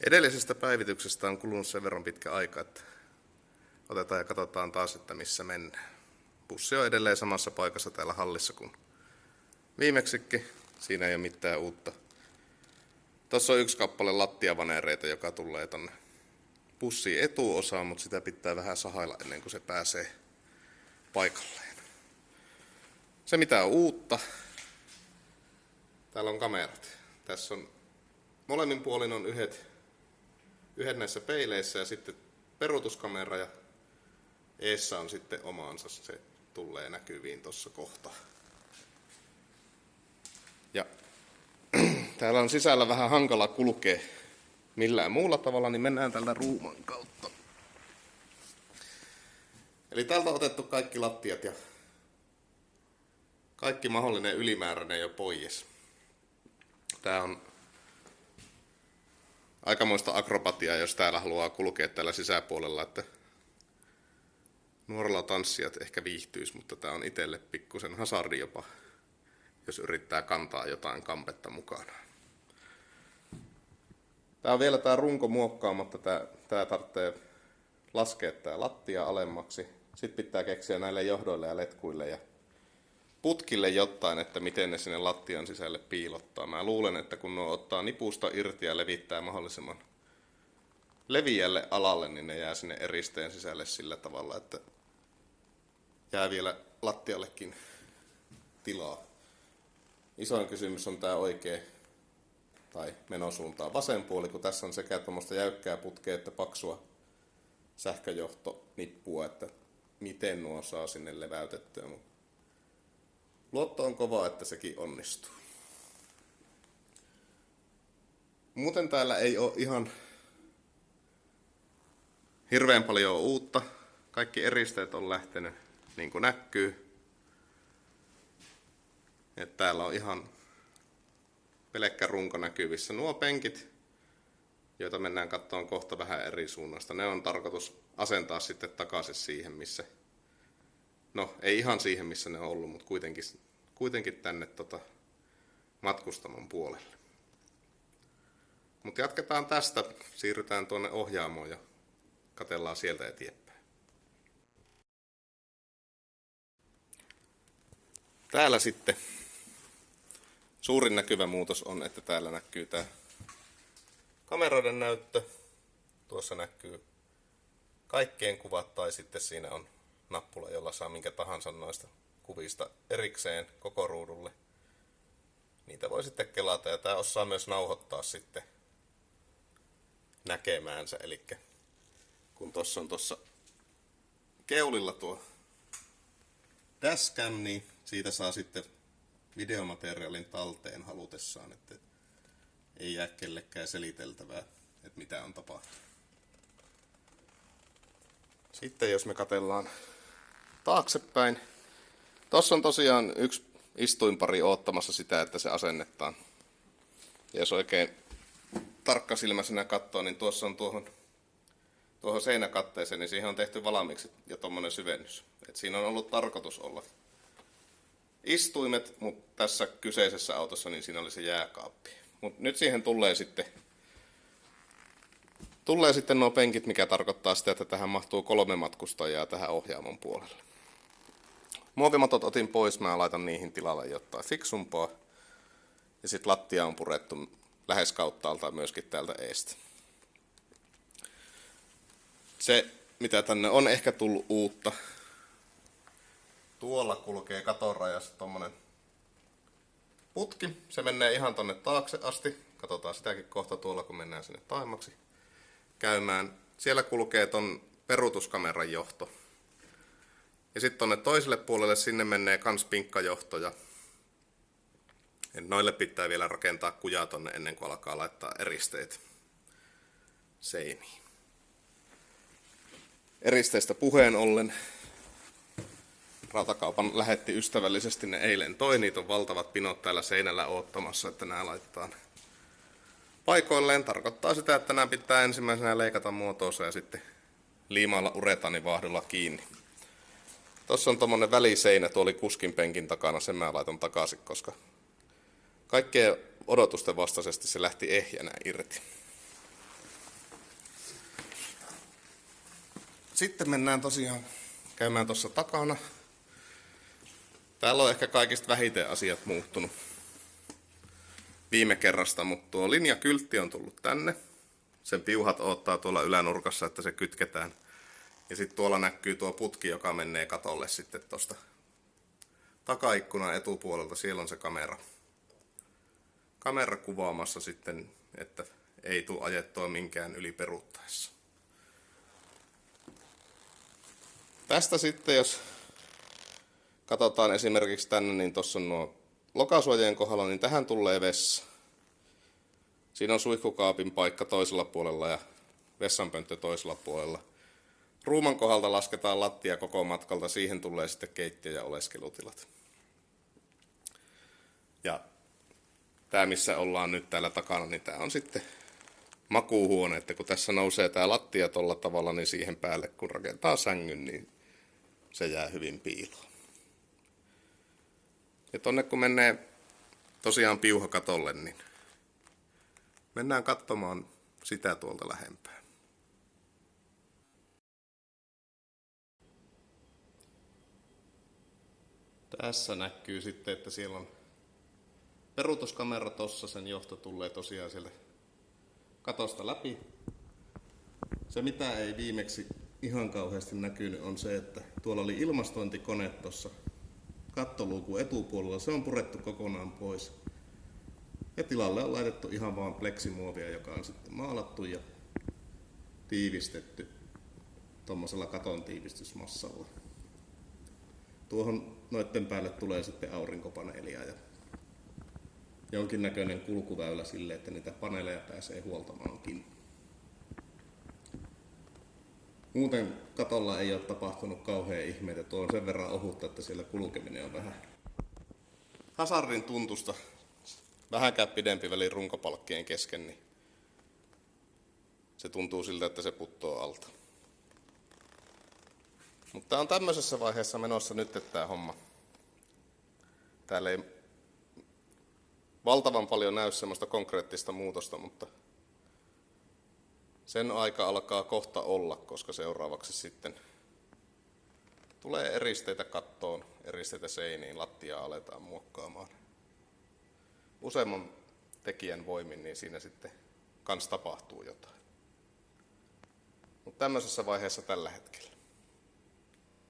Edellisestä päivityksestä on kulunut sen verran pitkä aika, että otetaan ja katsotaan taas, että missä mennään. Bussi on edelleen samassa paikassa täällä hallissa kuin viimeksikin. Siinä ei ole mitään uutta. Tuossa on yksi kappale lattiavanereita, joka tulee tonne bussin etuosaan, mutta sitä pitää vähän sahailla ennen kuin se pääsee paikalleen. Se mitä on uutta, täällä on kamerat. Tässä on molemmin puolin on yhdet näissä peileissä ja sitten peruutuskamera ja eessä on sitten omaansa. Se tulee näkyviin tuossa kohtaa. Ja täällä on sisällä vähän hankala kulkea millään muulla tavalla, niin mennään tällä ruuman kautta. Eli täältä on otettu kaikki lattiat ja kaikki mahdollinen ylimääräinen jo pois. Tää on aikamoista akrobatiaa, jos täällä haluaa kulkea täällä sisäpuolella, että nuorella tanssijat ehkä viihtyisi, mutta tää on itselle pikkusen hasardi jopa, jos yrittää kantaa jotain kampetta mukana. Tää on vielä tää runko muokkaamatta, tää tarvitsee laskea tää lattia alemmaksi. Sitten pitää keksiä näille johdoille ja letkuille ja putkille jotain, että miten ne sinne lattian sisälle piilottaa. Mä luulen, että kun ne ottaa nipusta irti ja levittää mahdollisimman leviälle alalle, niin ne jää sinne eristeen sisälle sillä tavalla, että jää vielä lattiallekin tilaa. Isoin kysymys on tää oikea tai menosuuntaan vasen puoli, kun tässä on sekä tuommoista jäykkää putkea että paksua sähköjohtonippua, että miten nuo saa sinne leväytettyä. Luotto on kova, että sekin onnistuu. Muuten täällä ei ole ihan hirveän paljon uutta. Kaikki eristeet on lähtenyt niin kuin näkyy. Et täällä on ihan pelkkä runko näkyvissä. Nuo penkit, joita mennään katsomaan kohta vähän eri suunnasta, ne on tarkoitus asentaa sitten takaisin siihen, missä, no ei ihan siihen, missä ne on ollut, mutta kuitenkin tänne matkustamon puolelle. Mutta jatketaan tästä, siirrytään tuonne ohjaamoon ja katsellaan sieltä eteenpäin. Täällä sitten suurin näkyvä muutos on, että täällä näkyy tämä kameroiden näyttö. Tuossa näkyy kaikkien kuvat tai sitten siinä on nappula, jolla saa minkä tahansa noista kuvista erikseen koko ruudulle. Niitä voi sitten kelata ja tää osaa myös nauhoittaa sitten näkemäänsä. Eli kun tuossa on keulilla tuo dashcam, niin siitä saa sitten videomateriaalin talteen halutessaan, että ei jää kellekään seliteltävää, että mitä on tapahtunut. Sitten jos me katsellaan taaksepäin. Tuossa on tosiaan yksi istuinpari oottamassa sitä, että se asennetaan. Ja jos oikein tarkkasilmäisenä katsoo, niin tuossa on tuohon seinäkatteeseen, niin siihen on tehty valmiiksi jo tommonen syvennys. Et siinä on ollut tarkoitus olla istuimet, mutta tässä kyseisessä autossa niin siinä oli se jääkaappi. Mut nyt siihen tulee sitten nuo penkit, mikä tarkoittaa sitä, että tähän mahtuu 3 matkustajaa tähän ohjaamon puolelle. Muovimatot otin pois, mä laitan niihin tilalle jotain fiksumpaa. Ja sitten lattia on purettu lähes kauttaaltaan myöskin täältä eestä. Se, mitä tänne on ehkä tullut uutta. Tuolla kulkee katon rajassa tommonen putki. Se menee ihan tonne taakse asti. Katsotaan sitäkin kohta tuolla, kun mennään sinne taimaksi käymään. Siellä kulkee ton peruutuskameran johto. Ja sitten tonne toiselle puolelle sinne menee kans pinkkajohto. Ja noille pitää vielä rakentaa kujaa tonne ennen kuin alkaa laittaa eristeet seiniin. Eristeistä puheen ollen. Rautakaupan lähetti ystävällisesti ne eilen toi. Niitä on valtavat pinot täällä seinällä oottamassa, että nämä laitetaan paikoilleen. Tarkoittaa sitä, että nämä pitää ensimmäisenä leikata muotoonsa ja sitten liimailla uretanivaahdolla kiinni. Tuossa on tommonen väliseinä, tuo oli kuskin penkin takana, sen mä laitan takaisin, koska kaikkien odotusten vastaisesti se lähti ehjänä irti. Sitten mennään tosiaan käymään tuossa takana. Täällä on ehkä kaikista vähiten asiat muuttunut viime kerrasta, mutta tuo linjakyltti on tullut tänne. Sen piuhat odottaa tuolla ylänurkassa, että se kytketään. Ja sitten tuolla näkyy tuo putki, joka menee katolle sitten tuosta takaikkunan etupuolelta. Siellä on se kamera kuvaamassa sitten, että ei tule ajettua minkään yli peruuttaessa. Tästä sitten, jos katsotaan esimerkiksi tänne, niin tuossa on nuo lokasuojien kohdalla, niin tähän tulee vessa. Siinä on suihkukaapin paikka toisella puolella ja vessanpönttö toisella puolella. Ruuman kohdalta lasketaan lattia koko matkalta, siihen tulee sitten keittiö- ja oleskelutilat. Ja tämä, missä ollaan nyt täällä takana, niin tämä on sitten makuuhuone, että kun tässä nousee tämä lattia tuolla tavalla, niin siihen päälle kun rakentaa sängyn, niin se jää hyvin piiloon. Ja tonne kun menee tosiaan piuha katolle, niin mennään katsomaan sitä tuolta lähempää. Tässä näkyy sitten, että siellä on peruutuskamera tossa, sen johto tulee tosiaan sieltä katosta läpi. Se mitä ei viimeksi ihan kauheasti näkynyt on se, että tuolla oli ilmastointikone tuossa kattoluukun etupuolella. Se on purettu kokonaan pois. Ja tilalle on laitettu ihan vaan pleksimuovia, joka on sitten maalattu ja tiivistetty tuommoisella katon tiivistysmassalla. Tuohon noitten päälle tulee sitten aurinkopaneelia ja jonkinnäköinen kulkuväylä sille, että niitä paneeleja pääsee huoltamaankin. Muuten katolla ei ole tapahtunut kauhean ihmeitä. Tuo on sen verran ohutta, että siellä kulkeminen on vähän hasardin tuntusta. Vähänkään pidempi väli runkopalkkien kesken, niin se tuntuu siltä, että se puttoo alta. Mutta on tämmöisessä vaiheessa menossa nyt, että tämä homma. Täällä ei valtavan paljon näy semmoista konkreettista muutosta, mutta sen aika alkaa kohta olla, koska seuraavaksi sitten tulee eristeitä kattoon, eristeitä seiniin, lattiaa aletaan muokkaamaan. Useamman tekijän voimin, niin siinä sitten kans tapahtuu jotain. Mutta tämmöisessä vaiheessa tällä hetkellä.